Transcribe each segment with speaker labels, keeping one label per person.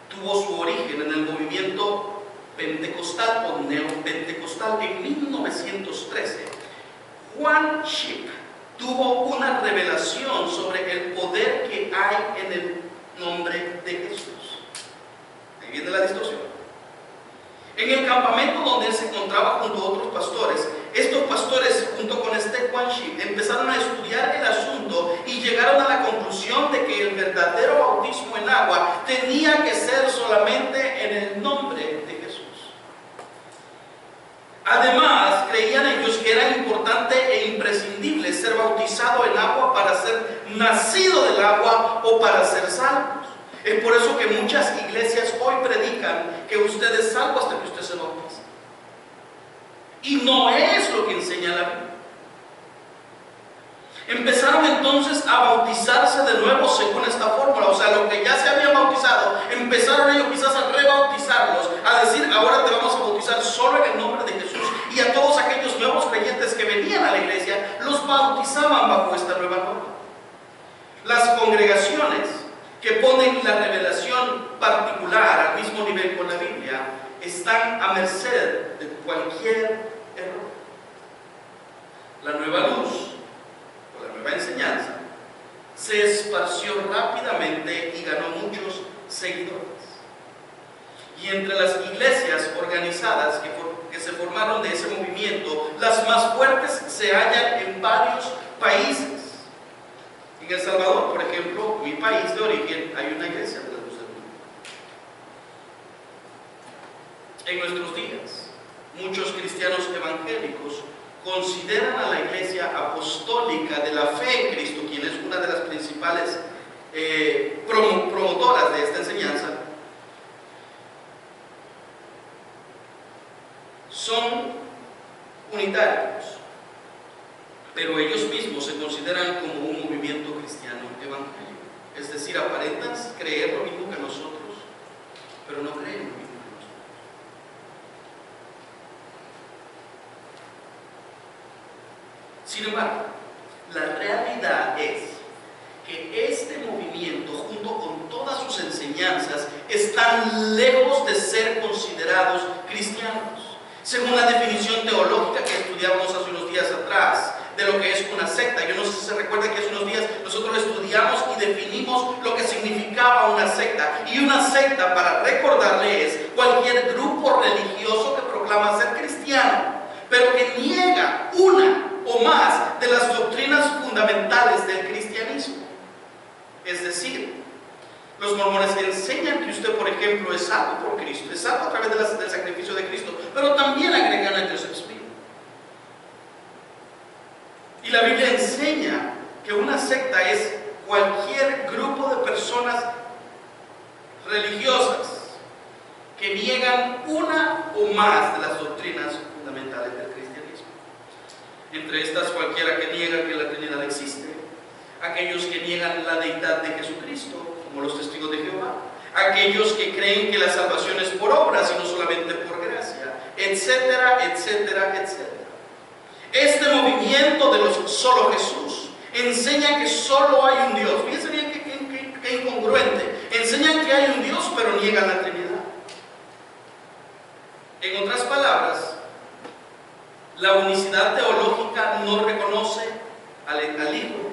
Speaker 1: tuvo su origen en el movimiento pentecostal o neopentecostal en 1913. Juan Shipp tuvo una revelación sobre el poder que hay en el nombre de Jesús. Ahí viene la distorsión. En el campamento donde él se encontraba junto a otros pastores, estos pastores junto con este Juan Shipp empezaron a estudiar el asunto y llegaron a la conclusión de que el verdadero bautismo en agua tenía que ser solamente en el nombre de Jesús. Además, creían ellos que era importante e imprescindible ser bautizado en agua para ser nacido del agua o para ser salvos. Es por eso que muchas iglesias hoy predican que usted es salvo hasta que usted se bautiza. Y no es lo que enseña la Biblia. Empezaron entonces a bautizarse de nuevo según esta fórmula. O sea, los que ya se habían bautizado, empezaron ellos quizás a rebautizarlos, a decir, ahora te vamos a bautizar solo en el nombre de Jesús. Y a todos aquellos nuevos creyentes que venían a la iglesia, los bautizaban bajo esta nueva norma. Las congregaciones que ponen la revelación particular al mismo nivel con la Biblia están a merced de cualquier error. La nueva luz, o la nueva enseñanza, se esparció rápidamente y ganó muchos seguidores. Y entre las iglesias organizadas que se formaron de ese movimiento, las más fuertes se hallan en varios países. En El Salvador, por ejemplo, mi país de origen, hay una iglesia de la Luz del Mundo. En nuestros días, muchos cristianos evangélicos consideran a la iglesia apostólica de la fe en Cristo, quien es una de las principales promotoras de esta enseñanza, son unitarios, pero ellos mismos se consideran como un movimiento cristiano evangélico. Es decir, aparentan creer lo mismo que nosotros, pero no creen lo mismo que nosotros. Sin embargo, la realidad es que este movimiento, junto con todas sus enseñanzas, están lejos de ser considerados cristianos. Según la definición teológica que estudiamos hace unos días atrás de lo que es una secta, yo no sé si se recuerda que hace unos días nosotros estudiamos y definimos lo que significaba una secta. Y una secta, para recordarle, es cualquier grupo religioso que proclama ser cristiano, pero que niega una o más de las doctrinas fundamentales del cristianismo. Es decir, los mormones enseñan que usted, por ejemplo, es salvo por Cristo, es salvo a través del sacrificio de Cristo, pero también agregan a Joseph Smith. Y la Biblia enseña que una secta es cualquier grupo de personas religiosas que niegan una o más de las doctrinas fundamentales del cristianismo. Entre estas, cualquiera que niega que la Trinidad existe, aquellos que niegan la deidad de Jesucristo, como los testigos de Jehová, aquellos que creen que la salvación es por obras y no solamente por gracia, etcétera, etcétera, etcétera. Este movimiento de los solo Jesús enseña que solo hay un Dios. Fíjense bien que incongruente. Enseñan que hay un Dios, pero niegan la Trinidad. En otras palabras, la unicidad teológica no reconoce al Hijo,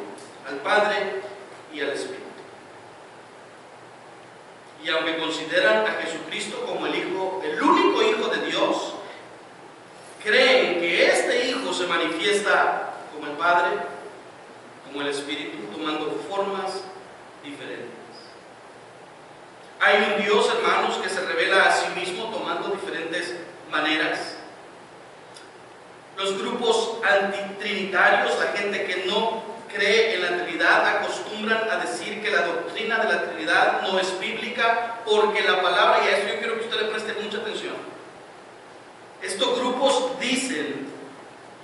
Speaker 1: al Padre y al Espíritu. Y aunque consideran a Jesucristo como el único Hijo de Dios, creen que este Hijo se manifiesta como el Padre, como el Espíritu, tomando formas diferentes. Hay un Dios, hermanos, que se revela a sí mismo tomando diferentes maneras. Los grupos antitrinitarios, la gente que no cree en la Trinidad, acostumbran a decir que la doctrina de la Trinidad no es bíblica porque la palabra, y a esto yo quiero que usted le preste mucha atención. Estos grupos dicen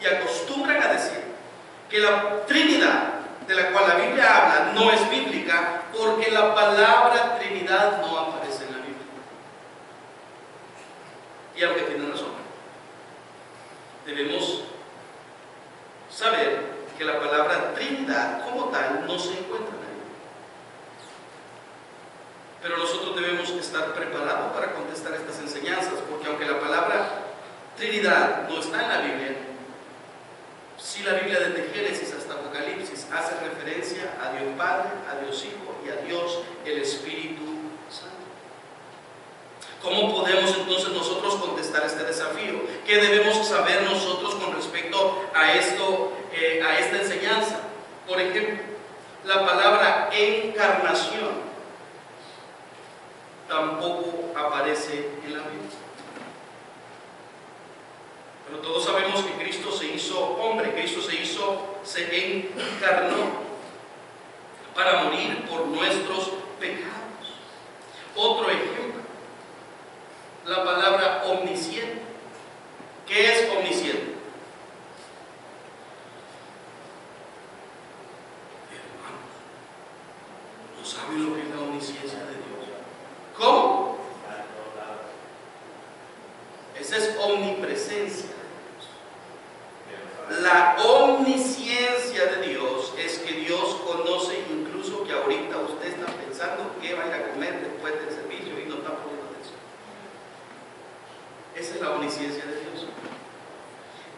Speaker 1: y acostumbran a decir que la Trinidad de la cual la Biblia habla no es bíblica porque la palabra Trinidad no aparece en la Biblia. Y aunque tienen razón, debemos saber que la palabra Trinidad como tal no se encuentra en la Pero nosotros debemos estar preparados para contestar estas enseñanzas, porque aunque la palabra Trinidad no está en la Biblia, sí la Biblia desde Génesis hasta Apocalipsis hace referencia a Dios Padre, a Dios Hijo y a Dios el Espíritu Santo. ¿Cómo podemos entonces nosotros contestar este desafío? ¿Qué debemos saber nosotros con respecto a esto, a esta enseñanza? Por ejemplo, la palabra encarnación tampoco aparece en la Biblia. Pero todos sabemos que Cristo se hizo hombre, Cristo se encarnó para morir por nuestros pecados. Otro ejemplo, la palabra omnisciente. ¿Qué es omnisciente? Hermanos, ¿no saben lo que es la omnisciencia de Dios? ¿Cómo? Esa es omnipresencia de Dios. La omnisciencia de Dios es que Dios conoce incluso que ahorita usted está pensando qué va a ir a comer después del servicio y no está poniendo atención. Esa es la omnisciencia de Dios.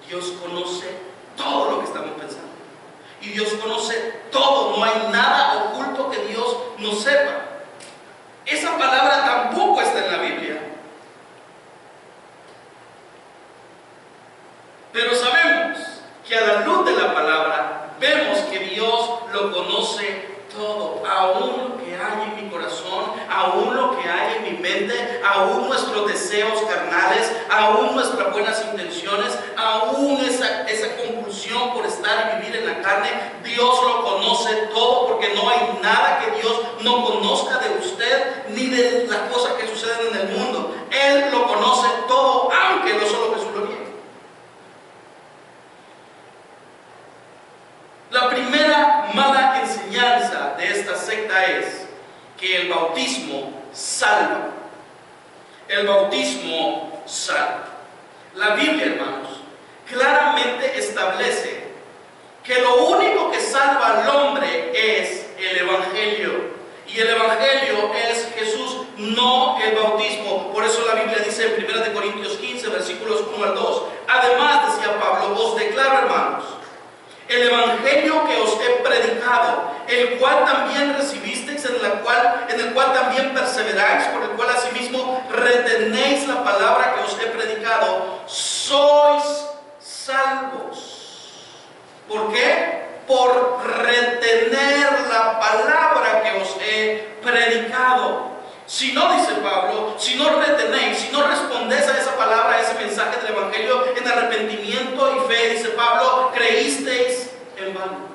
Speaker 1: Dios conoce todo lo que estamos pensando. Y Dios conoce todo. No hay nada oculto que Dios no sepa. Esa palabra tampoco está en la Biblia. Pero sabemos que a la luz de la palabra vemos que Dios lo conoce todo, aún lo que hay en mi corazón, aún lo que hay en mi mente, aún nuestros deseos carnales, aún nuestras buenas intenciones, aún esa compulsión por estar y vivir en la carne. Dios lo conoce todo, porque no hay nada que Dios no conozca de usted ni de las cosas que suceden en el mundo. Él lo conoce todo, aunque no solo Jesús lo niegue. La primera mala enseñanza de esta secta es que el bautismo salva. El bautismo salva. La Biblia, hermanos, claramente establece que lo único que salva al hombre es el Evangelio. Y el Evangelio es Jesús, no el bautismo. Por eso la Biblia dice en 1 Corintios 15, versículos 1 al 2. Además, decía Pablo, os declaro, hermanos, el Evangelio que os he predicado, el cual también recibisteis, en el cual también perseveráis, por el cual asimismo retenéis la palabra que os he predicado, sois salvos. ¿Por qué? Por retener la palabra que os he predicado. Si no, dice Pablo, si no retenéis, si no respondéis a esa palabra, a ese mensaje del Evangelio en arrepentimiento y fe, dice Pablo, creísteis en vano.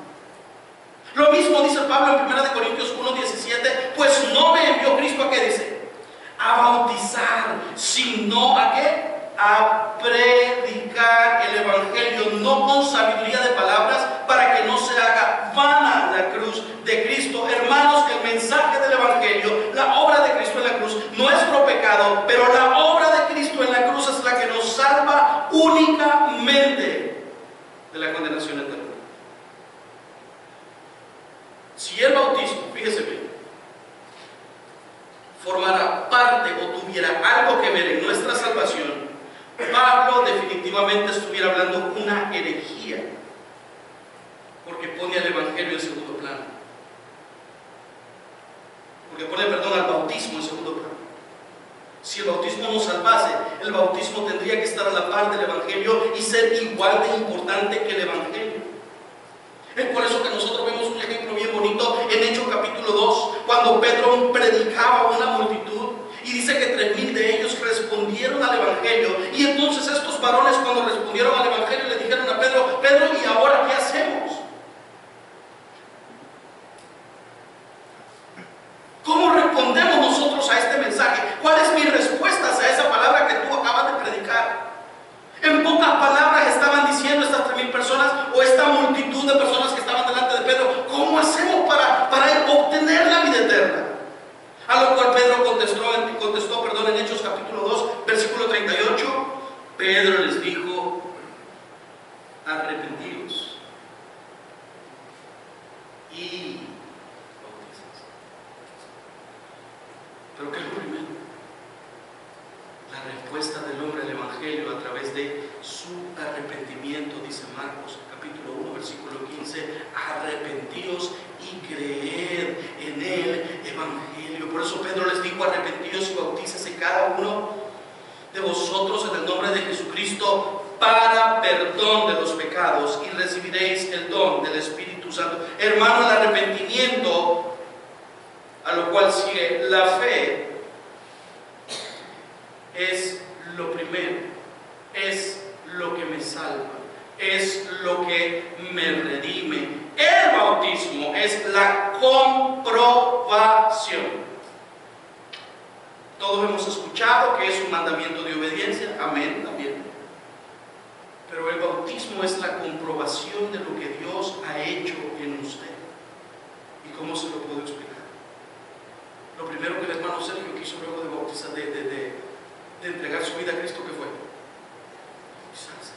Speaker 1: Lo mismo dice Pablo en 1 Corintios 1:17, pues no me envió Cristo a qué dice, a bautizar, sino a qué, a predicar el Evangelio, no con sabiduría de palabras, para que no se haga vana la cruz de Cristo. Hermanos, que el mensaje del Evangelio, la obra de Cristo en la cruz, no es nuestro pecado, pero la obra de Cristo en la cruz es la que nos salva únicamente de la condenación eterna. Si el bautismo, fíjese bien, formara parte o tuviera algo que ver en nuestra salvación, Pablo definitivamente estuviera hablando una herejía, porque pone al Evangelio en segundo plano, porque pone, al bautismo en segundo plano. Si el bautismo nos salvase, el bautismo tendría que estar a la par del Evangelio y ser igual de importante que el Evangelio. Es por eso que nosotros vemos un ejemplo bien bonito en Hechos capítulo 2, cuando Pedro predicaba a una multitud y dice que 3,000 de ellos respondieron al Evangelio. Y entonces estos varones, cuando respondieron al Evangelio, le dijeron a Pedro, Pedro, ¿y ahora qué hacemos? ¿Cómo respondemos nosotros a este mensaje? ¿Cuál es mi respuesta a esa palabra que tú acabas de predicar? En pocas palabras estaban diciendo estas 3,000 personas o esta multitud de personas que estaban delante de Pedro, ¿cómo hacemos para obtener la vida eterna? A lo cual Pedro contestó en Hechos capítulo 2, versículo 38, Pedro les dijo, Pero ¿qué es lo primero? La respuesta del hombre al Evangelio a través de su arrepentimiento, dice Marcos capítulo 1 versículo 15, arrepentíos y creed en el Evangelio. Por eso Pedro les dijo, arrepentíos y bautícese cada uno de vosotros en el nombre de Jesucristo para perdón de los pecados y recibiréis el don del Espíritu Santo. Hermano, el arrepentimiento, a lo cual sigue la fe, es lo primero, es lo que me salva, es lo que me redime. El bautismo es la comprobación. Todos hemos escuchado que es un mandamiento de obediencia, amén, también. Pero el bautismo es la comprobación de lo que Dios ha hecho en usted. ¿Y cómo se lo puedo explicar? Lo primero que el hermano Sergio quiso luego de bautizar, de entregar su vida a Cristo, ¿qué fue? Bautizarse.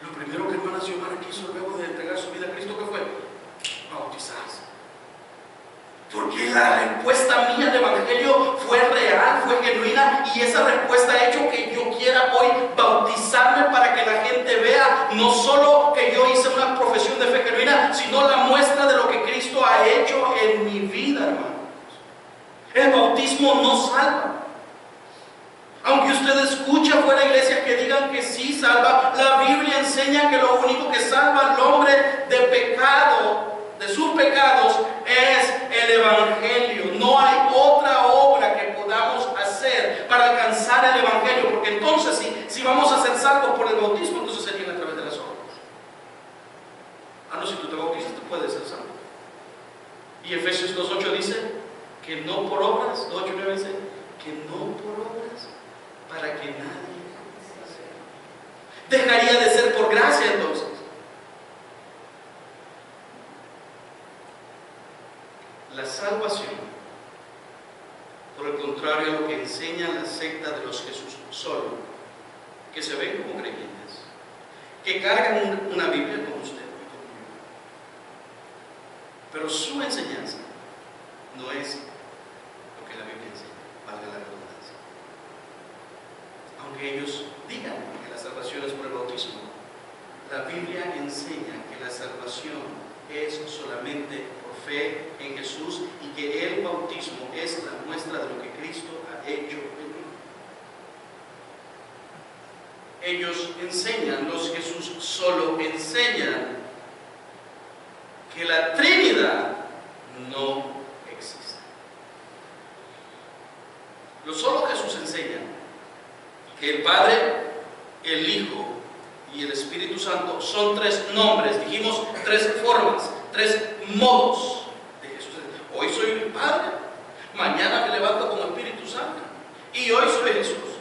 Speaker 1: Lo primero que hermana Xiomara quiso luego de entregar su vida a Cristo, ¿qué fue? Bautizarse. Porque la respuesta mía del Evangelio fue real, fue genuina, y esa respuesta ha hecho que yo quiera hoy bautizarme para que la gente vea no solo que yo hice una profesión de fe genuina, sino la muestra de lo que Cristo ha hecho en mi vida, hermanos. El bautismo no salva. Aunque usted escuche afuera iglesias que digan que sí salva, la Biblia enseña que lo único que salva al hombre de pecado, de sus pecados, es el Evangelio. No hay otra obra que podamos hacer para alcanzar el Evangelio, porque entonces si vamos a ser salvos por el bautismo, entonces serían a través de las obras. Ah, no, si tú te bautizas, tú puedes ser salvo. Y Efesios 2:8 dice que no por obras, 2:8-9 dice que no por obras, para que nadie dejaría de ser por gracia entonces. La salvación, por el contrario a lo que enseña la secta de los Jesús solo, que se ven como creyentes, que cargan una Biblia con usted y conmigo, pero su enseñanza no es lo que la Biblia enseña, valga la redundancia. Aunque ellos digan que la salvación es por el bautismo, la Biblia enseña que la salvación es solamente por fe en Jesús y que el bautismo es la muestra de lo que Cristo ha hecho en mí. Ellos enseñan, los Jesús solo enseñan que la Trinidad no existe. Lo solo Jesús enseña que el Padre, el Hijo y el Espíritu Santo son tres nombres, dijimos tres formas, tres modos de Jesús. Hoy soy el Padre, mañana me levanto como Espíritu Santo y hoy soy Jesús.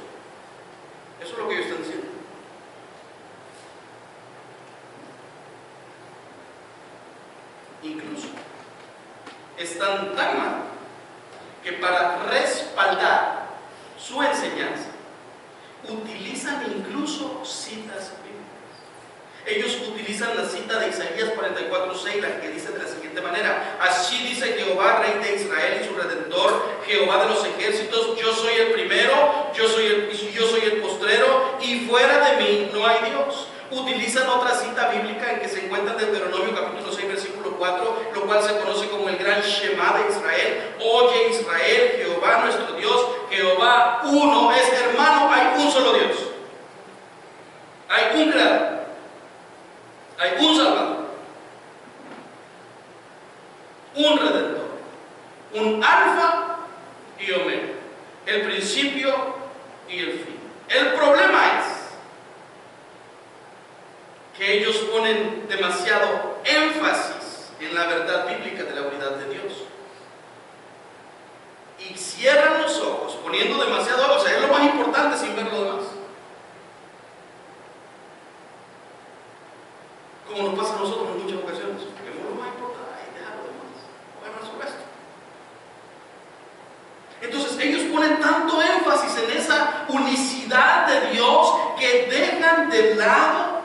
Speaker 1: Eso es lo que ellos están diciendo. Incluso están tan mal que para respaldar su enseñanza utilizan incluso citas bíblicas. Ellos utilizan la cita de Isaías 44:6, la que dice de la siguiente manera: así dice Jehová, Rey de Israel y su Redentor, Jehová de los ejércitos, yo soy el primero, yo soy el postrero, y fuera de mí no hay Dios. Utilizan otra cita bíblica en que se encuentra en Deuteronomio capítulo 6 versículo 4, lo cual se conoce como el gran Shema de Israel. Oye Israel, Jehová nuestro Dios, Jehová uno es. Hermano, hay un solo Dios, hay un creador, hay un salvador, un redentor, un alfa y omega, el principio y el fin. El problema es que ellos ponen demasiado énfasis en la verdad bíblica de la unidad de Dios y cierran los ojos poniendo demasiado, o sea, es lo más importante sin ver lo demás, como nos pasa a nosotros en muchas ocasiones. Vemos lo más importante y dejar lo demás, bueno, eso es esto. Entonces ellos ponen tanto énfasis en esa unicidad de Dios que dejan de lado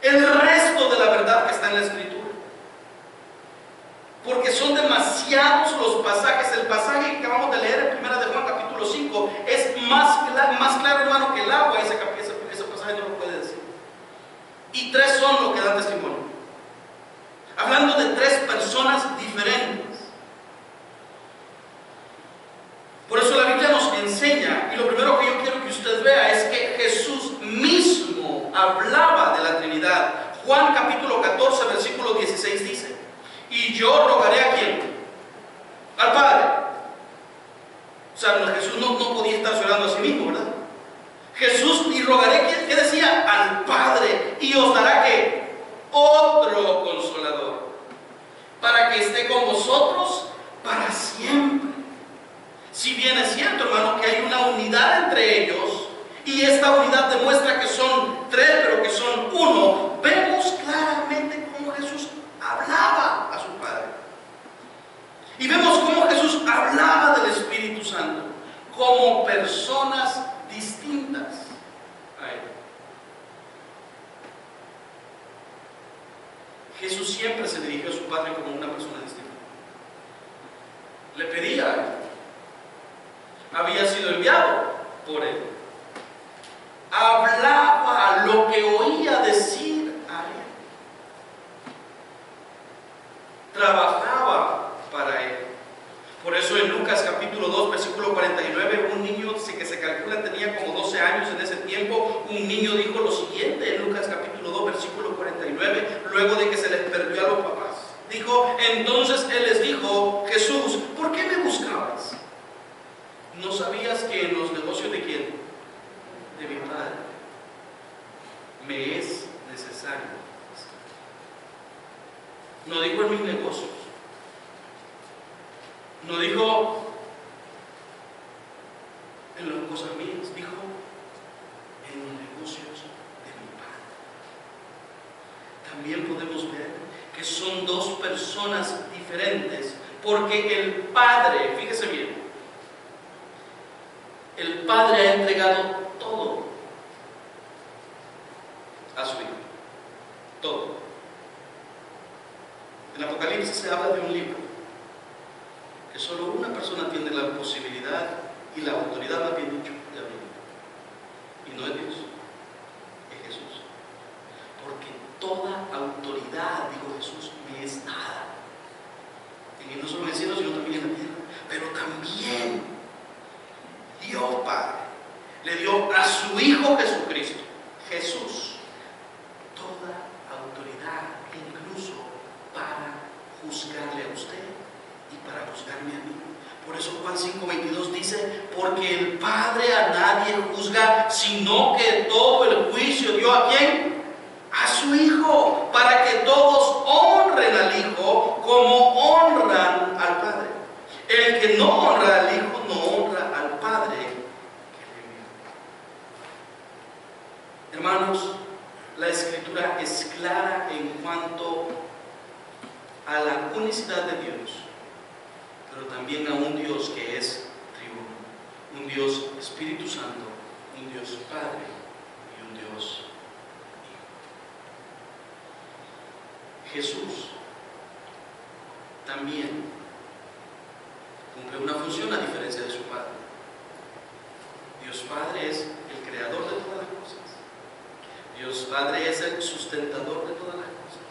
Speaker 1: el resto de la verdad que está en la Escritura, porque son demasiados los pasajes y 3 son los que dan testimonio. Hablando de 3 personas diferentes. Por eso la Biblia nos enseña, y lo primero que yo quiero que usted vea es que Jesús mismo hablaba de la Trinidad. Juan capítulo 14, versículo 16 dice: y yo rogaré ¿a quién? Al Padre. O sea, Jesús no podía estar orando a sí mismo, ¿verdad? Jesús, y rogaré, ¿qué decía? Al Padre, y os dará ¿qué? Otro Consolador, para que esté con vosotros para siempre. Si bien es cierto, hermano, que hay una unidad entre ellos, y esta unidad demuestra que son 3, pero que son uno, vemos claramente cómo Jesús hablaba a su Padre. Y vemos cómo Jesús hablaba del Espíritu Santo como personas distintas a Él. Jesús siempre se dirigió a su Padre como una persona distinta. Le pedía a Él. Había sido enviado por Él. Hablaba lo que oía decir a Él. Trabajaba para Él. Por eso en Lucas capítulo 2, versículo 49, un niño que se calcula tenía como 12 años en ese tiempo, un niño dijo lo siguiente en Lucas capítulo 2, versículo 49, luego de que se les perdió a los papás. Dijo, entonces Él les dijo, Jesús, ¿por qué me buscabas? ¿No sabías que en los negocios de quién? De mi Padre. Me es necesario. No dijo en mis negocios. No dijo en las cosas mías. Dijo en los negocios de mi Padre. También podemos ver que son 2 personas diferentes. Porque el Padre, fíjese bien, el Padre ha entregado todo a su Hijo. Todo. En Apocalipsis se habla de un libro que solo una persona tiene la posibilidad y la autoridad, más bien dicho, de abrir. Y no es Dios, es Jesús. Porque toda autoridad, dijo Jesús, me es dada. Y no solo en el cielo, sino también en la tierra. Pero también Dios Padre le dio a su Hijo Jesucristo, Jesús, toda autoridad, incluso para juzgarle a usted y para juzgarme a mí. Por eso Juan 5:22 dice, porque el Padre a nadie juzga, sino que todo el juicio dio ¿a quién? A su Hijo, para que todos honren al Hijo como honran al Padre. El que no honra al Hijo no honra al Padre que le envió. Hermanos, la Escritura es clara en cuanto a la unicidad de Dios, pero también a un Dios que es triuno, un Dios Espíritu Santo, un Dios Padre y un Dios Hijo. Jesús también cumple una función a diferencia de su Padre. Dios Padre es el creador de todas las cosas. Dios Padre es el sustentador de todas las cosas.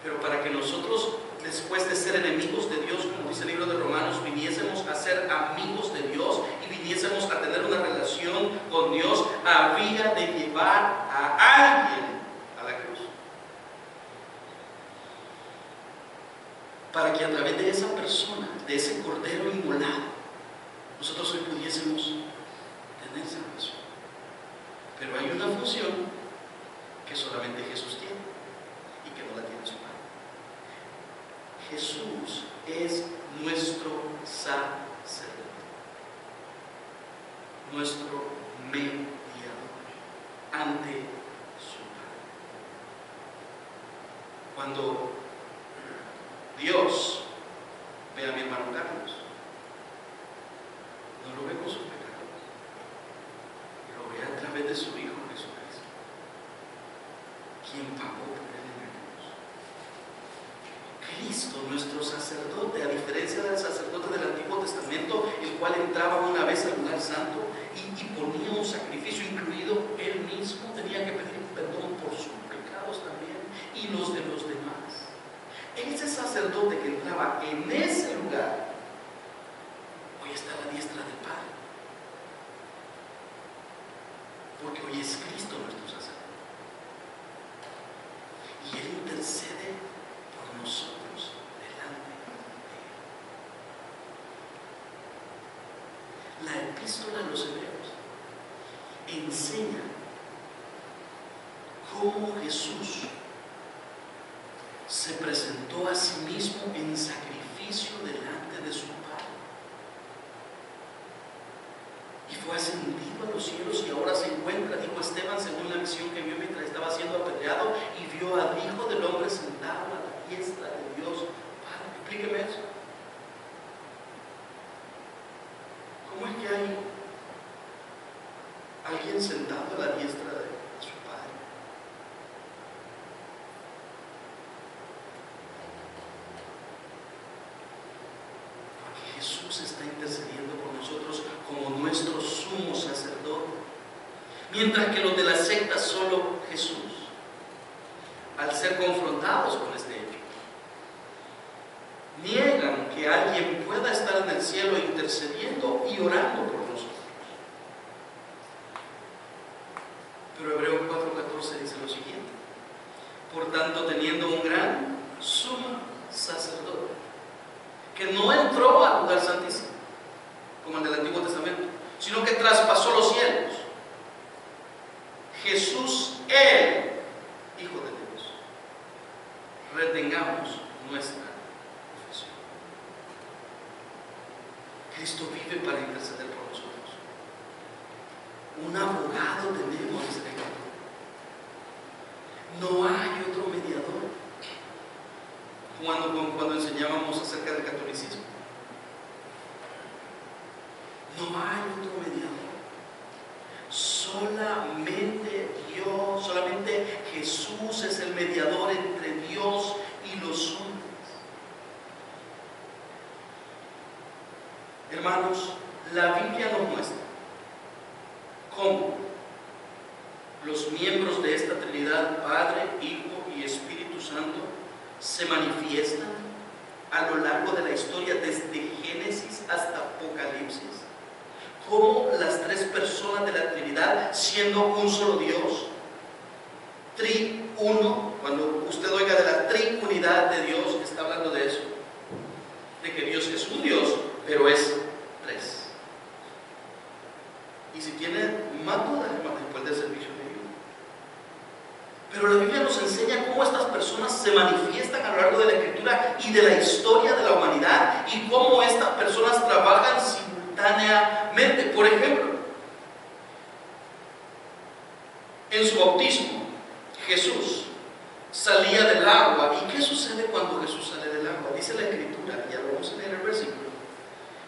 Speaker 1: Pero para que nosotros, después de ser enemigos de Dios, como dice el libro de Romanos, viniésemos a ser amigos de Dios y viniésemos a tener una relación con Dios, había de llevar a alguien a la cruz. Para que a través de esa persona, de ese cordero inmolado, nosotros hoy pudiésemos tener salvación. Pero hay una función que solamente Jesús tiene y que no la tiene su Padre. Jesús es nuestro sacerdote, nuestro mediador ante su Padre. Cuando Dios ve a mi hermano Carlos, no lo ve con sus pecados, lo ve a través de su Hijo Jesucristo, quien pagó por él en la cruz. Cristo, nuestro sacerdote, a diferencia del sacerdote del Antiguo Testamento, el cual entraba una vez al lugar santo y ponía un sacrificio incluido, él mismo tenía que pedir perdón por sacerdote que entraba en ese lugar, hoy está a la diestra del Padre. Porque hoy es Cristo nuestro sacerdote. Y Él intercede por nosotros delante de Él. La epístola a los Hebreos enseña cómo Jesús se presentó a sí mismo en sacrificio delante de su Padre y fue ascendido a los cielos, y ahora se encuentra, dijo Esteban, según la visión que vio mientras estaba siendo apedreado, y vio al Hijo del Hombre sentado a la diestra de Dios Padre. Explíqueme eso. ¿Cómo es que hay alguien sentado a la diestra de su Padre? Porque Jesús está intercediendo por nosotros como nuestro sumo sacerdote, mientras que los de la secta solo Jesús, al ser confrontados con este hecho, niegan que alguien pueda estar en el cielo intercediendo y orando por nosotros. Pero Hebreos 4:14 dice lo siguiente: por tanto, teniendo un gran sumo sacerdote que no entró al lugar santísimo como el del Antiguo Testamento, sino que traspasó los cielos, Jesús, el Hijo de Dios, retengamos nuestra confesión. Cristo vive para interceder por nosotros. Un abogado tenemos, dice la Escritura. No hay otro mediador. Cuando enseñábamos acerca del catolicismo, no hay otro mediador. Solamente Dios, solamente Jesús es el mediador entre Dios y los hombres. Hermanos, la Biblia nos muestra cómo los miembros de esta Trinidad, Padre, Hijo y Espíritu Santo, se manifiestan a lo largo de la historia desde Génesis hasta Apocalipsis. Cómo las tres personas de la Trinidad, siendo un solo Dios, triuno, cuando usted oiga de la triunidad de Dios, está hablando de eso, de que Dios es un Dios, pero es tres. Y si tiene más dudas, después del servicio de Dios. Pero la Biblia nos enseña cómo estas personas se manifiestan a lo largo de la Escritura y de la historia de la humanidad, y cómo estas personas trabajan simultáneamente. Por ejemplo, en su bautismo, Jesús salía del agua. ¿Y qué sucede cuando Jesús sale del agua? Dice la Escritura, ya lo vamos a leer el versículo,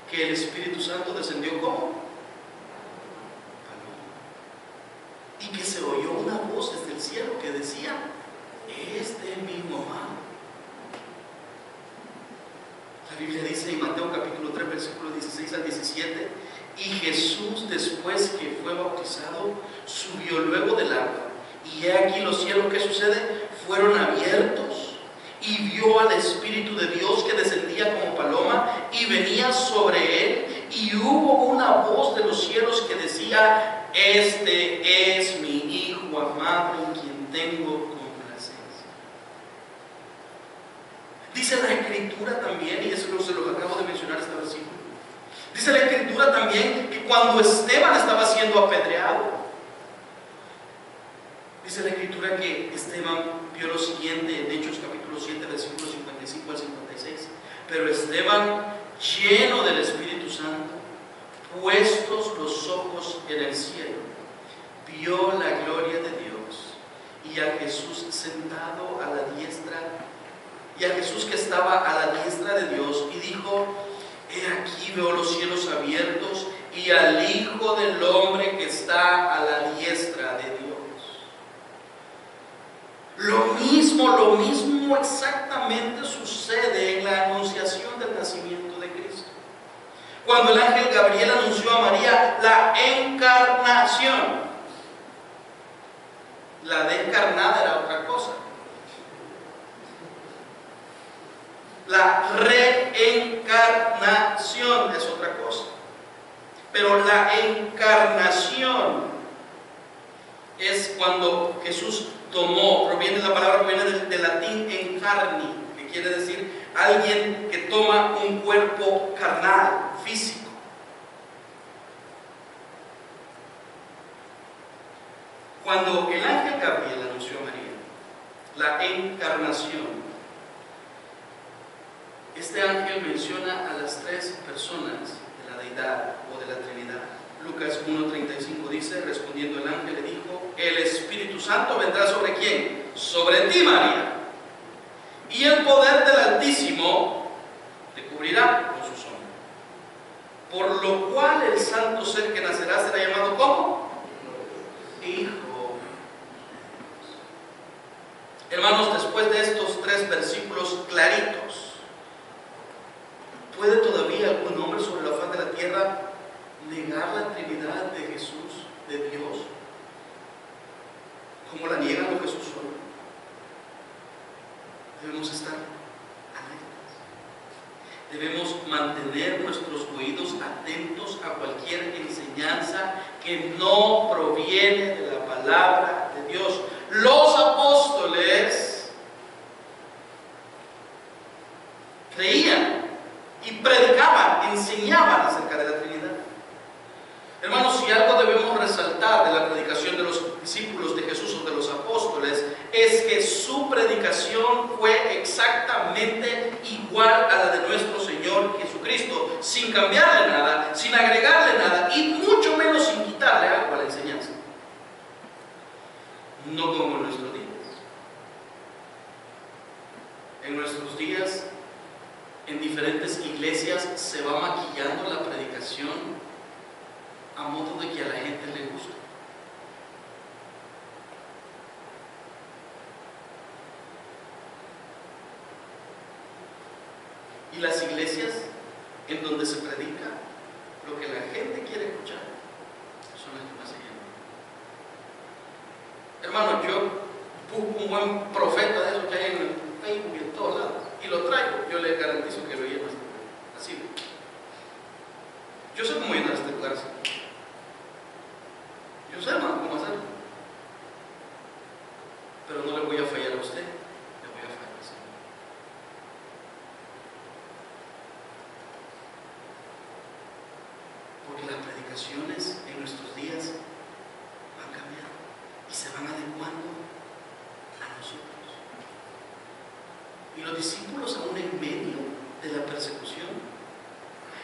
Speaker 1: que el Espíritu Santo descendió como y que se oyó una voz desde el cielo que decía: este es mi Hijo amado. La Biblia dice en Mateo capítulo 3 versículos 16 al 17: y Jesús, después que fue bautizado, subió luego del agua, y he aquí los cielos, ¿qué sucede? Fueron abiertos, y vio al Espíritu de Dios que descendía como paloma y venía sobre él, y hubo una voz de los cielos que decía: este es mi Hijo amado en quien tengo complacencia. Dice la Escritura también, y eso se los acabo de mencionar este versículo, dice la Escritura también que cuando Esteban estaba siendo apedreado, dice la Escritura que Esteban vio lo siguiente en Hechos capítulo 7 versículos 55 al 56: pero Esteban, lleno del Espíritu Santo, puestos los ojos en el cielo, vio la gloria de Dios y a Jesús sentado a la diestra, y a Jesús que estaba a la diestra de Dios, y dijo: he aquí veo los cielos abiertos y al Hijo del Hombre que está a la diestra de Dios. Lo mismo exactamente sucede en la anunciación del nacimiento de Cristo. Cuando el ángel Gabriel anunció a María la encarnación, la de encarnada era otra cosa. La reencarnación es otra cosa. Pero la encarnación es cuando Jesús tomó, la palabra proviene del latín encarni, que quiere decir alguien que toma un cuerpo carnal, físico. Cuando el ángel Gabriel anunció a María la encarnación, este ángel menciona a las tres personas de la deidad o de la Trinidad. Lucas 1:35 dice, respondiendo el ángel le dijo, el Espíritu Santo vendrá ¿sobre quién? Sobre ti, María, y el poder del Altísimo te cubrirá con su sombra. Por lo cual el santo ser que nacerá será llamado ¿cómo? Hijo. Hermanos, después de estos 3 versículos claritos, ¿puede todavía algún hombre sobre la faz de la tierra negar la Trinidad de Jesús, de Dios, como la niegan los Jesús solo? Debemos estar alertas. Debemos mantener nuestros oídos atentos a cualquier enseñanza que no proviene de la palabra de Dios. Los apóstoles creían y predicaban, enseñaban acerca de la Trinidad. Hermanos, si algo debemos resaltar de la predicación de los discípulos de Jesús o de los apóstoles, es que su predicación fue exactamente igual a la de nuestro Señor Jesucristo, sin cambiarle nada, sin agregarle nada y mucho menos sin quitarle algo a la enseñanza. No como en nuestros días. En nuestros días, en diferentes iglesias se va maquillando la predicación a modo de que a la gente le gusta. Y las iglesias en donde se predica lo que la gente quiere escuchar son las que más se llenan. Hermano, yo busco un buen profeta de esos que hay en Facebook y en todos lados y lo traigo. Yo le garantizo que lo lleno así. Yo sé cómo llenar este lugar así. Yo sé, hermano, cómo hacerlo. Pero no le voy a fallar a usted, le voy a fallar al Señor. Porque las predicaciones en nuestros días van cambiando y se van adecuando a nosotros. Y los discípulos aún en medio de la persecución,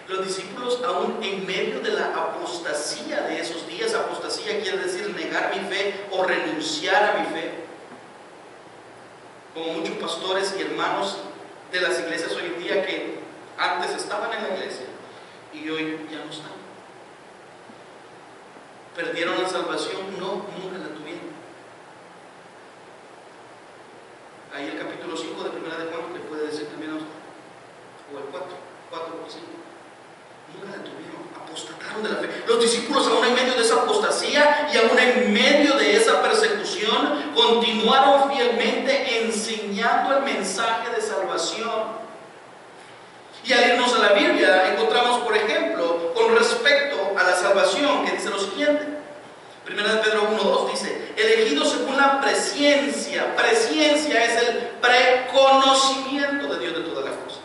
Speaker 1: los discípulos aún en medio de la apostasía de esos días, apostasía quiere decir negar mi fe o renunciar a mi fe, como muchos pastores y hermanos de las iglesias hoy en día que antes estaban en la iglesia y hoy ya no están. ¿Perdieron la salvación? No, nunca la tuvieron. Ahí el capítulo 5 de 1 de Juan le puede decir también a usted, o el 4 o 5. Nunca la tuvieron, apostataron de la fe. Los discípulos aún en medio de esa apostasía y aún en medio de esa persecución continuaron fielmente enseñando el mensaje de salvación. Y al irnos a la Biblia encontramos, por ejemplo, con respecto a la salvación, que dice lo siguiente. Primera de Pedro 1:2 dice, elegidos según la presciencia. Presciencia es el preconocimiento de Dios de todas las cosas.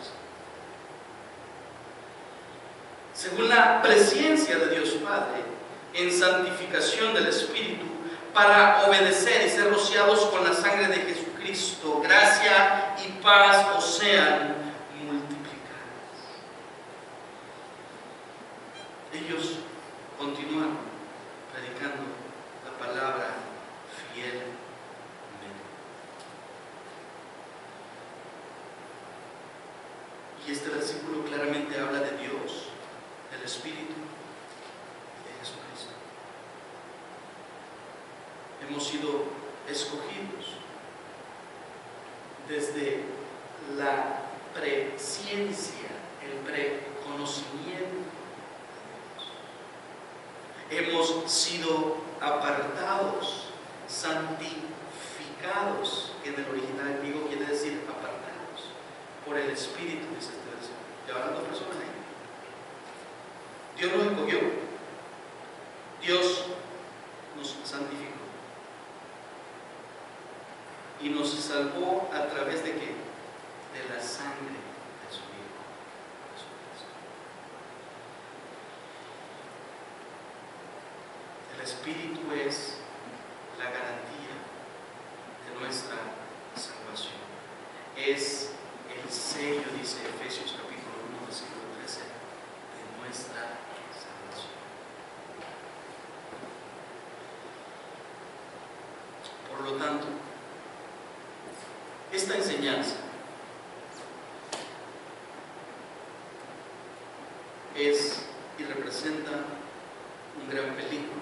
Speaker 1: Según la presciencia de Dios Padre, en santificación del Espíritu, para obedecer y ser rociados con la sangre de Jesucristo, gracia y paz os sean multiplicadas. Ellos continuaron predicando la palabra fielmente. Y este versículo claramente habla de Dios, del Espíritu de Jesucristo. Hemos sido escogidos desde la presciencia, el preconocimiento de Dios. Hemos sido apartados, santificados, que en el original griego quiere decir apartados, por el Espíritu, dice este verso. ¿Ya van 2 personas ahí? Dios nos escogió, Dios nos santificó y nos salvó a través de ¿qué? De la sangre de su Hijo Jesucristo. El Espíritu es la garantía de nuestra salvación. Es el sello, dice Efesios capítulo 1, versículo 13, de nuestra salvación. Por lo tanto, esta enseñanza es y representa un gran peligro,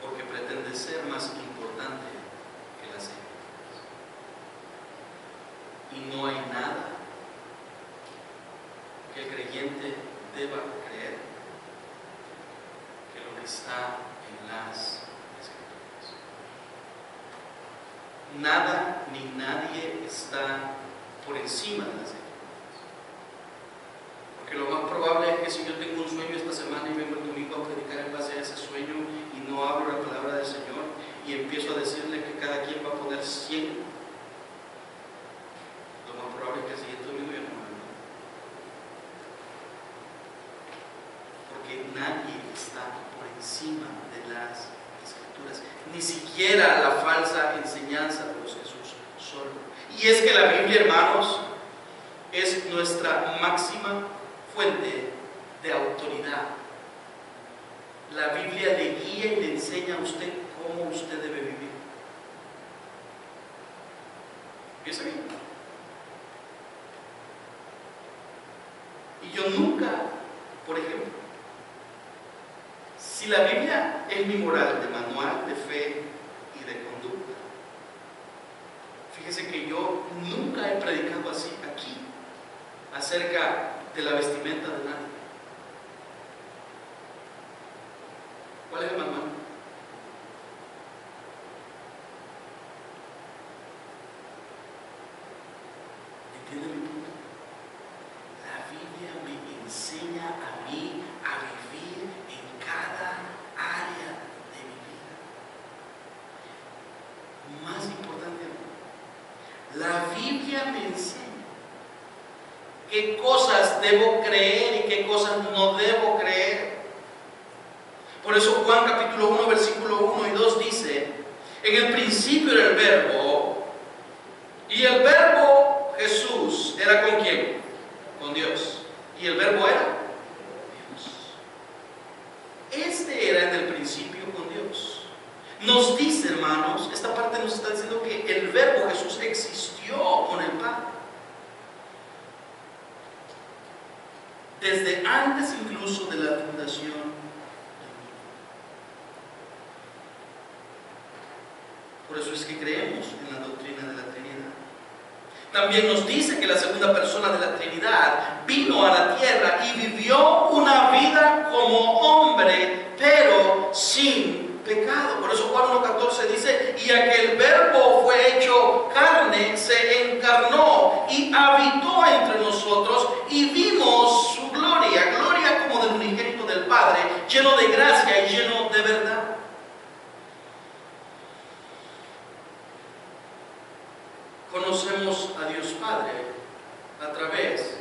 Speaker 1: porque pretende ser más importante que las Escrituras. Y no hay nada que el creyente deba creer que lo que está en las Escrituras. Nada ni nadie está por encima de las Escrituras. Porque lo más probable es que si yo tengo un sueño esta semana y vengo el domingo a predicar en base a ese sueño y no hablo la palabra del Señor y empiezo a decirle que cada quien va a poner 100, lo más probable es que el siguiente domingo yo no me hablo. Porque nadie está por encima de las Escrituras, ni siquiera la falsa enseñanza de los Jesús solo. Y es que la Biblia, hermanos, es nuestra máxima fuente de autoridad. La Biblia le guía y le enseña a usted cómo usted debe vivir. ¿Piensa bien? Y yo nunca, por ejemplo, si la Biblia es mi moral de manual de fe y de conducta, fíjese que yo nunca he predicado así aquí acerca de la vestimenta de nadie. ¿Cuál es el manual? ¿Entiende mi punto? La Biblia me enseña a mí a vivir en cada área de mi vida. Más importante aún, la Biblia me enseña qué cosas debo creer y qué cosas no debo creer. Por eso Juan capítulo 1, versículo 1 y 2 dice: en el principio era el Verbo, y el Verbo Jesús era ¿con quién? Con Dios. Y el Verbo era Dios. Este era en el principio con Dios. Nos dice, hermanos, esta parte nos está diciendo que el Verbo Jesús existió con el Padre desde antes incluso de la fundación del mundo. Por eso es que creemos en la doctrina de la Trinidad. También nos dice que la segunda persona de la Trinidad vino a la tierra y vivió una vida como hombre, pero sin pecado. Por eso Juan 1:14 dice: y aquel Verbo fue hecho carne, se encarnó y habitó entre nosotros, y vimos su gloria, gloria como del unigénito del Padre, lleno de gracia y lleno de verdad. Conocemos a Dios Padre a través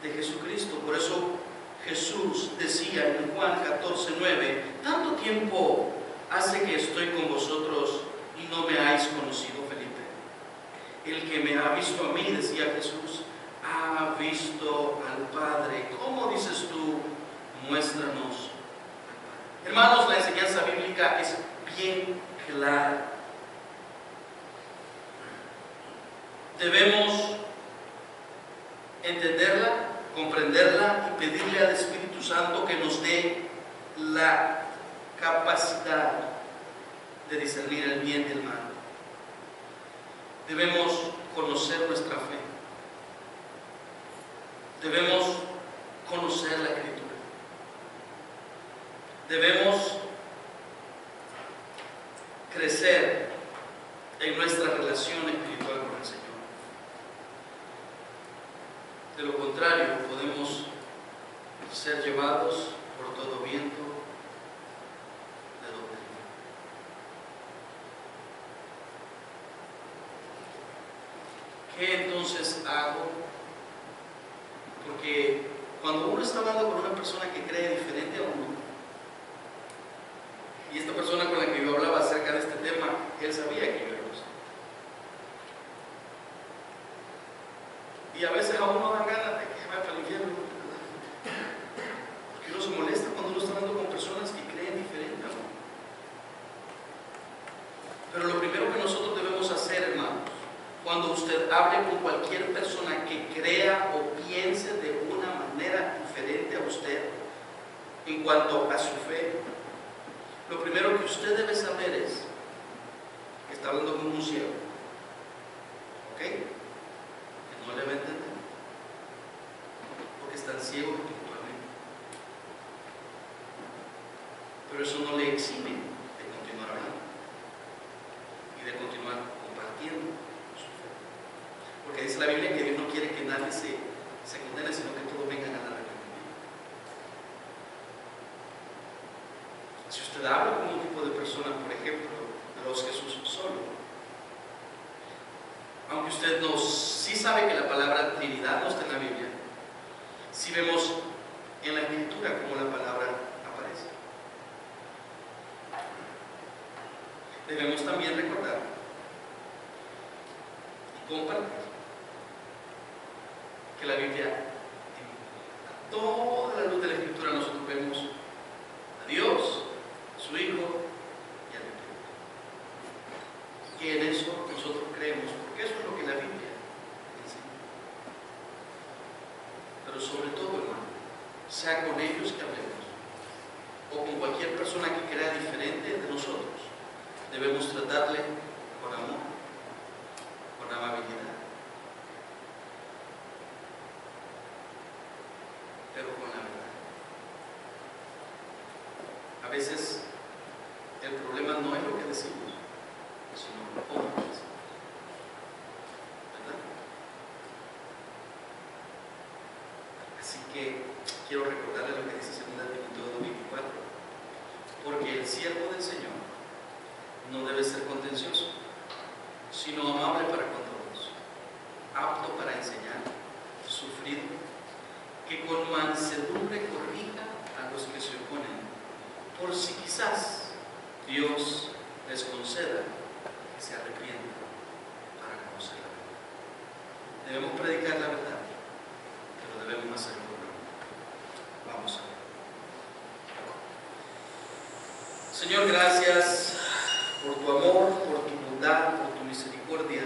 Speaker 1: de Jesucristo. Por eso Jesús decía en Juan 14:9: tanto tiempo hace que estoy con vosotros y no me habéis conocido, Felipe. El que me ha visto a mí, decía Jesús, ha visto al Padre. ¿Cómo dices tú? Muéstranos al Padre. Hermanos, la enseñanza bíblica es bien clara. Debemos entenderla, comprenderla y pedirle al Espíritu Santo que nos dé la capacidad de discernir el bien y el mal. Debemos conocer nuestra fe. Debemos conocer la Escritura. Debemos crecer en nuestra relación espiritual con el Señor. De lo contrario, podemos ser llevados por todo viento de doctrina. ¿Qué entonces hago? Porque cuando uno está hablando con una persona que cree diferente a uno, y esta persona con la que yo hablaba acerca de este tema, él sabía que yo era cristiano. Y a veces a uno dan ganas de que vaya para el infierno, porque uno se molesta cuando uno está hablando con personas que creen diferente a uno. Pero lo primero que nosotros debemos hacer, hermanos, cuando usted hable con cualquier persona que crea o piense de una manera diferente a usted en cuanto a su fe, lo primero que usted debe saber es que está hablando con un ciego, ¿ok? Que no le va a entender, porque están ciegos espiritualmente. Pero eso no le exime de continuar hablando y de continuar compartiendo su fe. Porque dice la Biblia que Dios no quiere que nadie se condene, sino que todos vengan a la arrepentimiento. Si usted habla con un tipo de persona, por ejemplo, los Jesús solo, aunque usted sí sabe que la palabra Trinidad no está en la Biblia, sí vemos en la Escritura cómo la palabra aparece. Debemos también recordar y compartir que la Biblia, a toda la luz de la Escritura, nosotros vemos a Dios, su Hijo y al Espíritu. Y en eso nosotros creemos, porque eso es lo que la Biblia enseña. Pero sobre todo, hermano, sea con ellos que hablemos, o con cualquier persona que crea diferente de nosotros, debemos tratarle con amor, con amabilidad, pero con la verdad. A veces el problema no es lo que decimos, sino cómo lo decimos, ¿verdad? Así que quiero recordarle lo que dice 2 Timoteo 2:24, porque el siervo del Señor no debe ser contencioso, sino amable para con todos, apto para enseñar, sufrido, que con mansedumbre corrija a los que se oponen, por si quizás Dios les conceda que se arrepientan para conocer la verdad. Debemos predicar la verdad, pero debemos hacerlo con amor. Vamos a ver. Señor, gracias por tu amor, por tu bondad, por tu misericordia.